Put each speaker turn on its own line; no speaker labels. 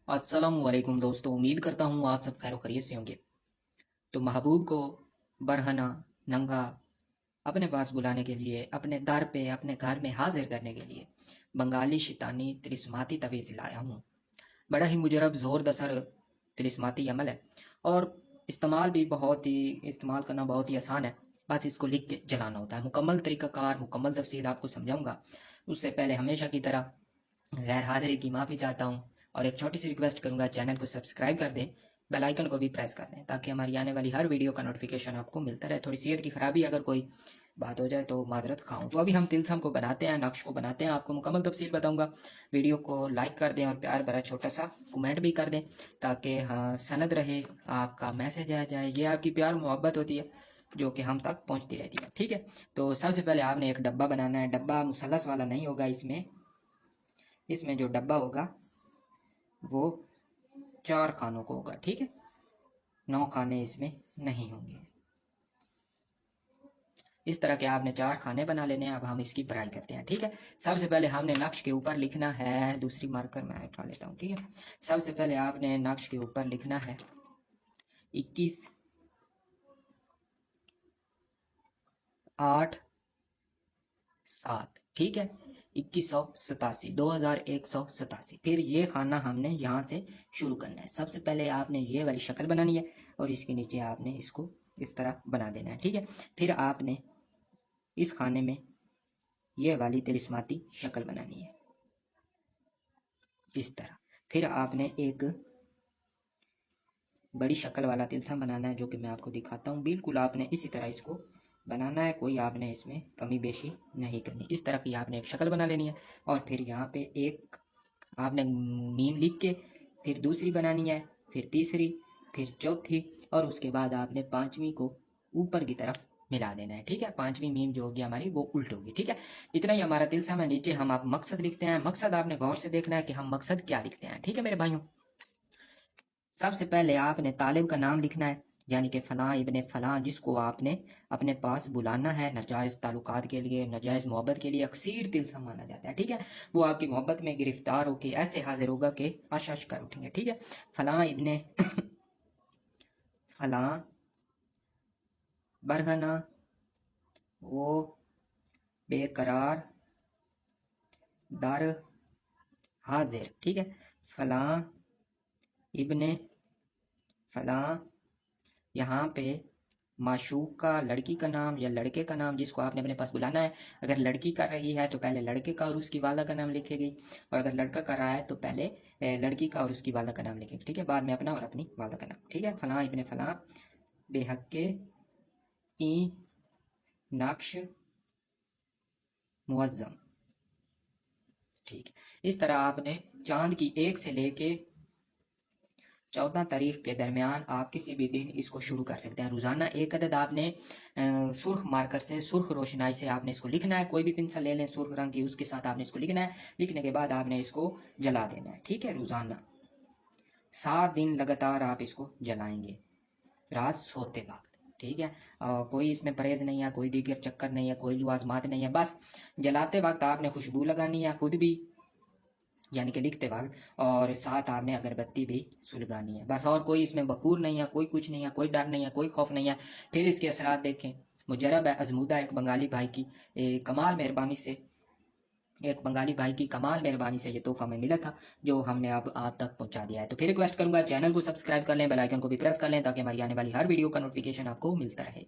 अस्सलामुअलैकुम दोस्तों, उम्मीद करता हूँ आप सब खैर खैरियत से होंगे। तो महबूब को बरहना नंगा अपने पास बुलाने के लिए, अपने दर पे अपने घर में हाजिर करने के लिए बंगाली शैतानी तिलिस्माती तवीज़ लाया हूँ। बड़ा ही मुजरब ज़ोर दसर तिलिस्माती अमल है और इस्तेमाल करना बहुत ही आसान है। बस इसको लिख के जलाना होता है। मुकम्मल तरीक़ाकार, मुकम्मल तफसील आपको समझाऊंगा। उससे पहले हमेशा की तरह गैर हाजिरी की माफ़ी चाहता हूँ और एक छोटी सी रिक्वेस्ट करूँगा, चैनल को सब्सक्राइब कर दें, बेल आइकन को भी प्रेस कर दें ताकि हमारी आने वाली हर वीडियो का नोटिफिकेशन आपको मिलता रहे। थोड़ी सेहत की खराबी अगर कोई बात हो जाए तो माजरत खाऊं। तो अभी हम तिलस्म को बनाते हैं, नक्श को बनाते हैं, आपको मुकम्मल तफसील बताऊंगा। वीडियो को लाइक कर दें और प्यार भरा छोटा सा कमेंट भी कर दें ताकि हाँ सनद रहे, आपका मैसेज आ जाए। ये आपकी प्यार मोहब्बत होती है जो कि हम तक पहुंचती रहती है। ठीक है, तो सबसे पहले आपने एक डब्बा बनाना है। डब्बा मुसल्लस वाला नहीं होगा, इसमें जो डब्बा होगा वो 4 खानों को होगा। ठीक है, 9 खाने इसमें नहीं होंगे। इस तरह के आपने 4 खाने बना लेने हैं। अब हम इसकी भराई करते हैं। ठीक है, सबसे पहले हमने नक्श के ऊपर लिखना है, दूसरी मार्कर मैं उठा लेता हूँ। ठीक है, सबसे पहले आपने नक्श के ऊपर लिखना है 21/8/7। ठीक है, 2187, 2187। फिर ये खाना हमने यहाँ से शुरू करना है। सबसे पहले आपने ये वाली शक्ल बनानी है और इसके नीचे आपने इसको इस तरह बना देना है। ठीक है, फिर आपने इस खाने में ये वाली तिलिस्माती शक्ल बनानी है इस तरह। फिर आपने एक बड़ी शक्ल वाला तिलस्म बनाना है जो कि मैं आपको दिखाता हूँ। बिल्कुल आपने इसी तरह इसको बनाना है, कोई आपने इसमें कमी बेशी नहीं करनी। इस तरह की आपने एक शक्ल बना लेनी है और फिर यहाँ पे एक आपने मीम लिख के फिर दूसरी बनानी है, फिर तीसरी, फिर चौथी और उसके बाद आपने 5वीं को ऊपर की तरफ मिला देना है। ठीक है, 5वीं मीम जो होगी हमारी वो उल्ट होगी। ठीक है, इतना ही हमारा तिलस्म है। नीचे हम आप मकसद लिखते हैं। मकसद आपने गौर से देखना है कि हम मकसद क्या लिखते हैं। ठीक है मेरे भाइयों, सबसे पहले आपने तालिब का नाम लिखना है, यानी कि फ़लाँ इब्ने फ़लाँ, जिसको आपने अपने पास बुलाना है नाजायज़ ताल्लुकात के लिए, नाजायज़ मोहब्बत के लिए। अक्सीर तिलस्म माना जाता है। ठीक है, वो आपकी मोहब्बत में गिरफ्तार होकर ऐसे हाजिर होगा कि अश कर उठेंगे। ठीक है, फ़लाँ इब्ने फ़लाँ बरहना वो बेकरार दर हाजिर। ठीक है, फ़लाँ इब्ने फ़लाँ, यहाँ पे माशूक का, लड़की का नाम या लड़के का नाम जिसको आपने अपने पास बुलाना है। अगर लड़की कर रही है तो पहले लड़के का और उसकी वाला का नाम लिखेगी, और अगर लड़का कर रहा है तो पहले लड़की का और उसकी वाला का नाम लिखेगी। ठीक है, बाद में अपना और अपनी वाला का नाम। ठीक है, फ़लाँ इब्ने फ़लाँ बेहक्के ई नक्श मुअज़्ज़म। ठीक है, इस तरह आपने चांद की 1 से लेके 14 तारीख के दरमियान आप किसी भी दिन इसको शुरू कर सकते हैं। रोज़ाना एक अदद आपने सुर्ख मार्कर से, सुर्ख रोशनाई से आपने इसको लिखना है। कोई भी पेंसिल ले लें सुर्ख रंग की, उसके साथ आपने इसको लिखना है। लिखने के बाद आपने इसको जला देना है। ठीक है, रोज़ाना 7 दिन लगातार आप इसको जलाएंगे, रात सोते वक्त। ठीक है, कोई इसमें परहेज नहीं है, कोई दीगर चक्कर नहीं है, कोई लवाजमात नहीं है। बस जलाते वक्त आपने खुशबू लगानी है खुद भी, यानी कि लिखते वक्त, और साथ आपने अगरबत्ती भी सुलगानी है। बस और कोई इसमें बकूर नहीं है, कोई कुछ नहीं है, कोई डर नहीं है, कोई खौफ नहीं है। फिर इसके असरात देखें। मुजरब है अजमूदा एक बंगाली भाई की कमाल मेहरबानी से, एक बंगाली भाई की कमाल मेहरबानी से ये तोहफा में मिला था जो हमने अब आप तक पहुंचा दिया है। तो फिर रिक्वेस्ट करूंगा चैनल को सब्सक्राइब कर लें, बेल आइकन को भी प्रेस कर लें ताकि हमारी आने वाली हर वीडियो का नोटिफिकेशन आपको मिलता रहे।